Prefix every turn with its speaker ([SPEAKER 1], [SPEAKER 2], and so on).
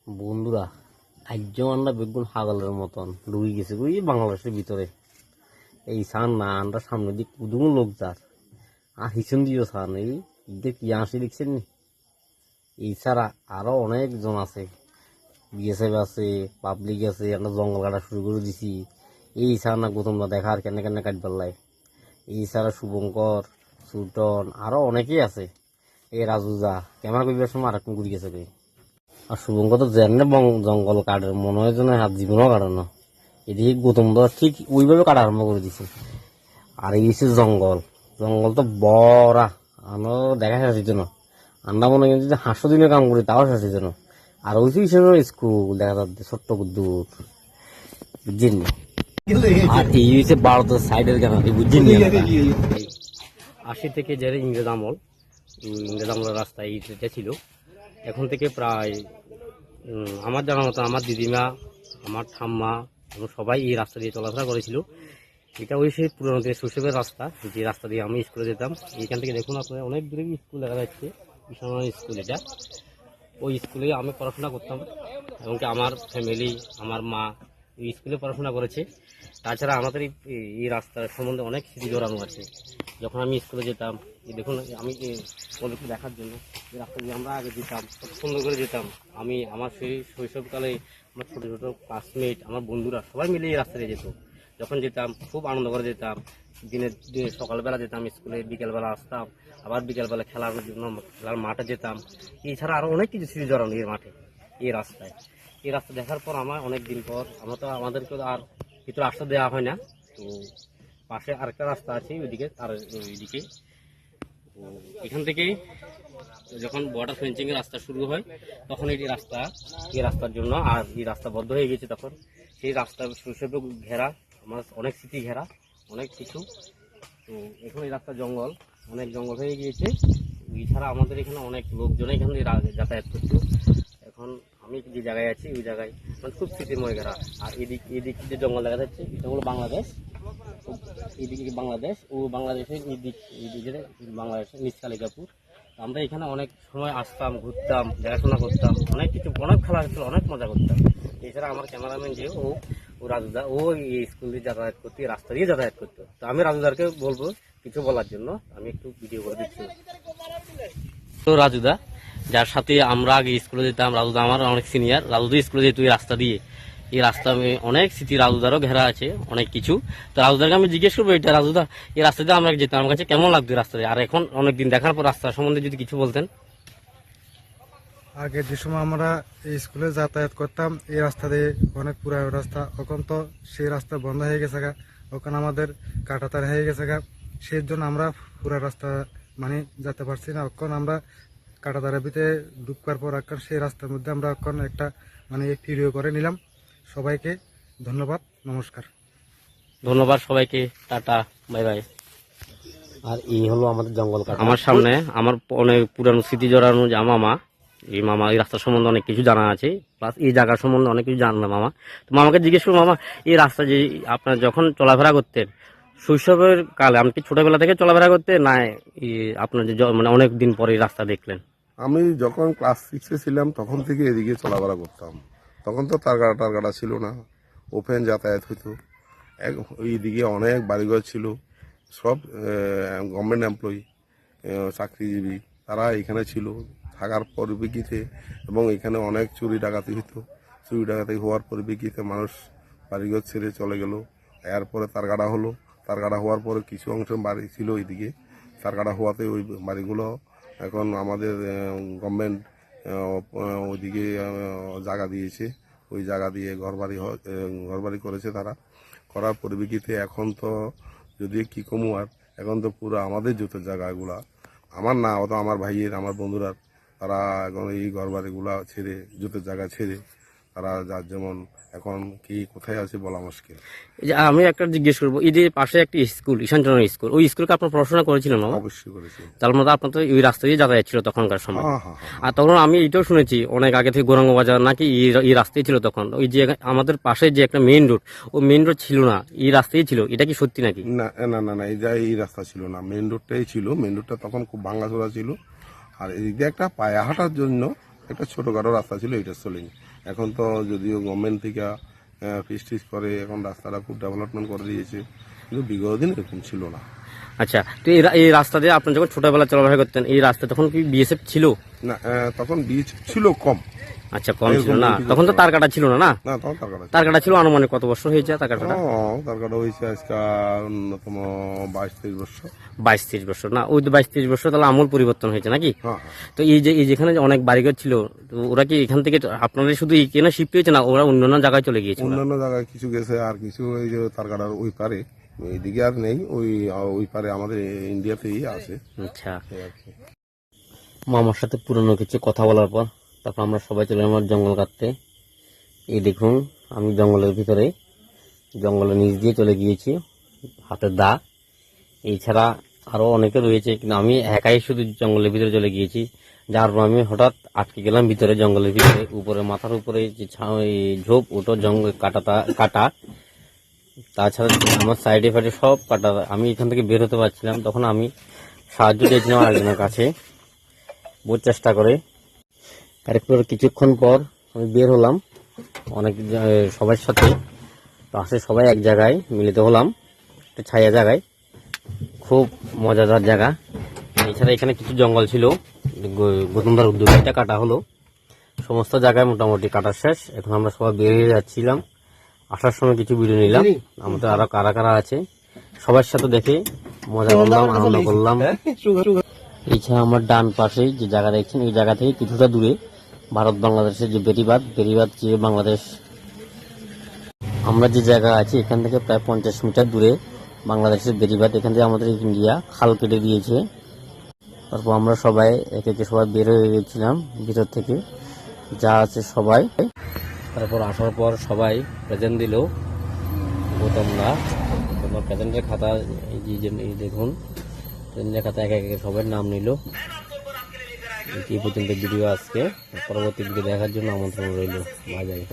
[SPEAKER 1] বন্ধুরা, একজন আমরা বেগুন হাগলের মতন ঢুকে গেছে ওই বাংলাদেশের ভিতরে। এই সান না আমরা সামনে দিক কুদুম লোক যার আর হিসন দিও সান এই দেখ কি আসি লিখছেন নি। এই ছাড়া আরো অনেকজন আছে, বিএসএফ আছে, পাবলিক আছে। আমরা জঙ্গল কাটা শুরু করে দিছি। এই ছাড়া না গৌতম দা দেখা আর কেন কেন কাটবার লাই। এই ছাড়া শুভঙ্কর, সুটন আরো অনেকেই আছে। এই রাজুজা ক্যামেরা করবার সময় আর একটু ঘুরে গেছে রে। আর শুভঙ্কর তো জেনে জঙ্গল কাটার মনে হয় যেন হাত জীবনও কাটানো। এদিকে গৌতম দা ঠিক ওইভাবে কাটা আরম্ভ করে দিছে। আর এই হচ্ছে জঙ্গল, জঙ্গল তো বড়া আমরা দেখা শেষ না। আমরা মনে করি যে 500 দিনের কাম করি তাও শেষ হয়েছে না। আর ওই হিসেবে স্কুল দেখা যাচ্ছে ছোট্ট দূর, বুঝছেন। আর এই হচ্ছে ভারতের সাইডের কেন বুঝছেন। 80 থেকে যে ইংরেজ আমল, ইংরেজ আমলের রাস্তা এইটা ছিল। এখন থেকে প্রায় আমার জানা মতো আমার দিদিমা, আমার ঠাম্মা এবং সবাই এই রাস্তা দিয়ে চলাফেরা করেছিল। এটা ওই সেই পুরোনো দিনের শৈশবের রাস্তা, যে রাস্তা দিয়ে আমি স্কুলে যেতাম। এইখান থেকে দেখুন আপনার অনেক দূরে স্কুল দেখা যাচ্ছে, বিশাল স্কুল এটা। ওই স্কুলে আমি পড়াশোনা করতাম এবং কি আমার ফ্যামিলি, আমার মা এই স্কুলে পড়াশোনা করেছে। তাছাড়া আমাদের এই রাস্তার সম্বন্ধে অনেক স্মৃতি জড়ানো আছে। যখন আমি স্কুলে যেতাম, এই দেখুন আমি ওদেরকে দেখার জন্য এই রাস্তা দিয়ে আমরা আগে যেতাম, কত সুন্দর করে যেতাম। আমি আমার সেই শৈশবকালে আমার ছোটো ছোটো ক্লাসমেট, আমার বন্ধুরা সবাই মিলে এই রাস্তা দিয়ে যেত। যখন যেতাম খুব আনন্দ করে যেতাম। দিনে সকালবেলা যেতাম স্কুলে, বিকেলবেলা আসতাম, আবার বিকেলবেলা খেলার জন্য খেলার মাঠে যেতাম। এছাড়া আরও অনেক কিছু স্মৃতি জড়ানো এই মাঠে, এই রাস্তায়। এই রাস্তা দেখার পর আমার অনেক দিন পর আমাদেরকে আর ভিতরে আসতে দেওয়া হয় না। তো পাশে আরেকটা রাস্তা আছে ওইদিকে, তার ওইদিকে এখান থেকে যখন বর্ডার ফেন্সিং এর রাস্তা শুরু হয় তখন এই রাস্তার জন্য আর এই রাস্তা বন্ধ হয়ে গেছে। তখন সেই রাস্তা শৈশবে ঘেরা, আমার অনেক স্মৃতি ঘেরা, অনেক কিছু। তো এখন এই রাস্তা জঙ্গল, অনেক জঙ্গল হয়ে গিয়েছে। এছাড়া আমাদের এখানে অনেক লোকজন এখানে যাতায়াত করতো। এখন আমি যে জায়গায় আছি ওই জায়গায় মানে খুব স্মৃতিময় ঘেরা। আর এদিক যে জঙ্গল দেখা যাচ্ছে এটা হলো বাংলাদেশ। এদিকে বাংলাদেশ, ও বাংলাদেশের এইদিকে বাংলাদেশের নিচকালিকাপুর। আমরা এখানে অনেক সময় আসতাম, ঘুরতাম, দেখাশোনা করতাম, অনেক কিছু, অনেক খেলা হচ্ছিল, অনেক মজা করতাম। এছাড়া আমার ক্যামেরাম্যান যে ও রাজুদা, ও এই স্কুল দিয়ে যাতায়াত করতো, এই রাস্তা দিয়ে যাতায়াত করতো। তো আমি রাজুদারকে বলবো কিছু বলার জন্য, আমি একটু ভিডিও করে দিচ্ছি। তো রাজুদা, যার সাথে আমরা আগে স্কুলে যেতাম, রাজুদা আমার অনেক সিনিয়র, রাজুদা স্কুলে যেত এই রাস্তা দিয়ে। এই রাস্তা অনেক স্মৃতি রাজুদারও ঘেরা আছে, অনেক কিছু। তো রাজুদারকে আমি জিজ্ঞেস করবো, এটা রাজুদা এই রাস্তা দিয়ে আমরা যেতাম, আমার কাছে কেমন লাগতো রাস্তা দিয়ে? আর এখন অনেকদিন দেখার পর রাস্তা সম্বন্ধে যদি কিছু বলতেন।
[SPEAKER 2] আগে যে সময় আমরা এই স্কুলে যাতায়াত করতাম এই রাস্তা দিয়ে, অনেক পুরানো রাস্তা। এখন তো সেই রাস্তা বন্ধ হয়ে গেছে গা, ওখানে আমাদের কাঁটাতার হয়ে গেছে গা। সেই জন্য আমরা পুরা রাস্তা মানে যেতে পারছি না। এখন আমরা কাঁটাতারের ভিতরে ঢুকবার পর এখন সেই রাস্তার মধ্যে আমরা এখন একটা মানে ভিডিও করে নিলাম। সবাইকে ধন্যবাদ, নমস্কার।
[SPEAKER 1] ধন্যবাদ সবাইকে, টাটা, বাই বাই। আর এই হলো আমাদের জঙ্গল কাটা। আমার সামনে আমার অনেক পুরানো স্মৃতি জড়ানো যে মামা, এই মামা এই রাস্তার সম্বন্ধে অনেক কিছু জানা আছে, প্লাস এই জায়গার সম্বন্ধে অনেক কিছু জানলাম মামা। তো মামাকে জিজ্ঞেস করবো, মামা এই রাস্তা যে আপনার যখন চলাফেরা করতেন শৈশবের কালে, আপনি কি ছোটবেলা থেকে চলাফেরা করতেন না আপনার যে মানে অনেক দিন পরে এই রাস্তা দেখলেন?
[SPEAKER 3] আমি যখন ক্লাস 6-এ ছিলাম তখন থেকে এদিকে চলাফেরা করতাম। তখন তো তারগাড়া টারগাড়া ছিল না, ওপেন যাতায়াত হইতো। এইদিকে অনেক বাড়িঘর ছিল, সব গভর্নমেন্ট এমপ্লয়ি, চাকরিজীবী, তারা এখানে ছিল থাকার পরিপ্রেক্ষিতে। এবং এখানে অনেক চুরি ডাকাতি হইতো। চুরি ডাকাতি হওয়ার পরিপ্রেক্ষিতে মানুষ বাড়িঘর ছেড়ে চলে গেল। এরপরে তারগাড়া হলো, তারগাড়া হওয়ার পরে কিছু অংশ বাড়ি ছিল এইদিকে। তারগাড়া হওয়াতে ওই বাড়িগুলো এখন আমাদের গভর্নমেন্ট ওইদিকে জায়গা দিয়েছে। ওই জায়গা দিয়ে ঘরবাড়ি করেছে তারা। করার পরিপ্রেক্ষিতে এখন তো যদি কি কমু, আর এখন তো পুরো আমাদের যত জায়গাগুলা আমার না, অত আমার ভাইয়ের, আমার বন্ধুরা, তারা এখন এই ঘরবাড়িগুলা ছেড়ে, যত জায়গা ছেড়ে তারা যার যেমন এখন কি কোথায় আছে বলা মুশকিল।
[SPEAKER 1] এই যে আমি একটা জিজ্ঞেস করবো, এই যে পাশে একটি স্কুল, ঈশানচন্দ্র স্কুল, ওই স্কুলকে আপনার পড়াশোনা করেছিলেন?
[SPEAKER 3] অবশ্যই করেছি।
[SPEAKER 1] তার মধ্যে আপনার তো ওই রাস্তা দিয়ে যাতায়াত ছিল তখনকার সময়।
[SPEAKER 3] হ্যাঁ হ্যাঁ হ্যাঁ।
[SPEAKER 1] আর তখন আমি এটাও শুনেছি অনেক আগে থেকে গৌরাঙ্গ বাজার নাকি এই রাস্তায় ছিল তখন। ওই যে আমাদের পাশে যে একটা মেইন রোড, ও মেইন রোড ছিল না, এই রাস্তায় ছিল। এটা কি সত্যি নাকি?
[SPEAKER 3] না না না না, এই রাস্তা ছিল না, মেন রোডটাই ছিল। মেন রোডটা তখন খুব ভাঙাচোরা ছিল। আর এদিক দিয়ে একটা পায়ে হাঁটার জন্য একটা ছোটখাটো রাস্তা ছিল, এটা চলেনি। এখন তো যদিও গভর্নমেন্ট থেকে ফিস করে, এখন রাস্তাটা খুব ডেভেলপমেন্ট করে দিয়েছে, কিন্তু বিগত দিন এরকম ছিল না।
[SPEAKER 1] আচ্ছা, তো এই রাস্তা দিয়ে আপনি যখন ছোটবেলা চলাফেরা করতেন, এই রাস্তা তখন কি বিএসএফ ছিল?
[SPEAKER 3] না, তখন বীজ ছিল কম।
[SPEAKER 1] আচ্ছা, কম ছিল না, তখন তো তার কাটা ছিল না। না,
[SPEAKER 3] না, তখন তার কাটা
[SPEAKER 1] তার কাটা ছিল আনুমানিক কত বছর হয়েছে তার কাটাটা?
[SPEAKER 3] তার কাটা হয়েছে আজকে অন্যতম 22-23 বছর।
[SPEAKER 1] 22-23 বছর না, ওই 22-23 বছর তাহলে আমূল পরিবর্তন হয়েছে নাকি?
[SPEAKER 3] হ্যাঁ,
[SPEAKER 1] তো এই যেখানে যে অনেক বাড়িঘর ছিল, তো ওরা কি এখান থেকে আপনাদের শুধু এখানে শিফট হয়েছে না, ওরা অন্যান্য জায়গায় চলে গিয়েছে?
[SPEAKER 3] অন্যান্য জায়গায় কিছু গেছে, আর কিছু এই যে তার কাটার ওই পারে, এইদিকে আর নেই, ওই পারে আমাদের ইন্ডিয়াতেই আছে।
[SPEAKER 1] আচ্ছা,
[SPEAKER 3] এই আর কি।
[SPEAKER 1] মামার সাথে পুরনো কিছু কথা বলার পর তারপর আমরা সবাই চলে আমার জঙ্গল কাটতে। এই দেখুন, আমি জঙ্গলের ভিতরে, জঙ্গলের নিচ দিয়ে চলে গিয়েছি, হাতে দা। এছাড়া আরো অনেকে রয়েছে, কিন্তু আমি একাই শুধু জঙ্গলের ভিতরে চলে গিয়েছি, যার পর আমি হঠাৎ আটকে গেলাম ভিতরে, জঙ্গলের ভিতরে। উপরে মাথার উপরে যে ঝোপ, ওটা জঙ্গল কাটা। তাছাড়া আমার সাইডে ফাইডে সব কাটা। আমি এখান থেকে বের হতে পারছিলাম, তখন আমি সাহায্য চেয়েছিলাম আরেকজনের কাছে, বহু চেষ্টা করে। তারপর কিছুক্ষণ পর আমি বের হলাম সবার সাথে। পাশে সবাই এক জায়গায় মিলিত হলাম, একটা ছায়া জায়গায়, খুব মজাদার জায়গা। এছাড়া এখানে কিছু জঙ্গল ছিল, গৌতমদার উদ্যোগে এটা কাটা হলো। সমস্ত জায়গায় মোটামুটি কাটা শেষ। এখন আমরা সবাই বের হয়ে যাচ্ছিলাম। আসার সময় কিছু ভিডিও নিলাম, আমাদের আরো কারা কারা আছে সবার সাথে দেখে মজা করলাম, আনন্দ করলাম। এছাড়া আমার ডান পাশে যে জায়গা দেখছেন, এই জায়গা থেকে কিছুটা দূরে ভারত বাংলাদেশের যে বেড়িবাঁধ যে বাংলাদেশ, আমরা যে জায়গা আছি এখান থেকে প্রায় 50 মিটার দূরে বাংলাদেশের বেড়িবাঁধ। এখান থেকে আমাদের ইন্ডিয়া খাল কেটে দিয়েছে। তারপর আমরা সবাই একে একে সবাই বের হয়ে গেছিলাম ভিতর থেকে, যা আছে সবাই। তারপর আসার পর সবাই প্রেজেন্ট দিল। গৌতমরা তোমার প্রেজেন্টের খাতা, এই দেখুন, প্রেজেন্টের খাতা একে একে সবাই নাম নিল। এই পর্যন্ত ভিডিও আজকে, পরবর্তী ভিডিও দেখার জন্য আমন্ত্রণ রইল। Bye bye.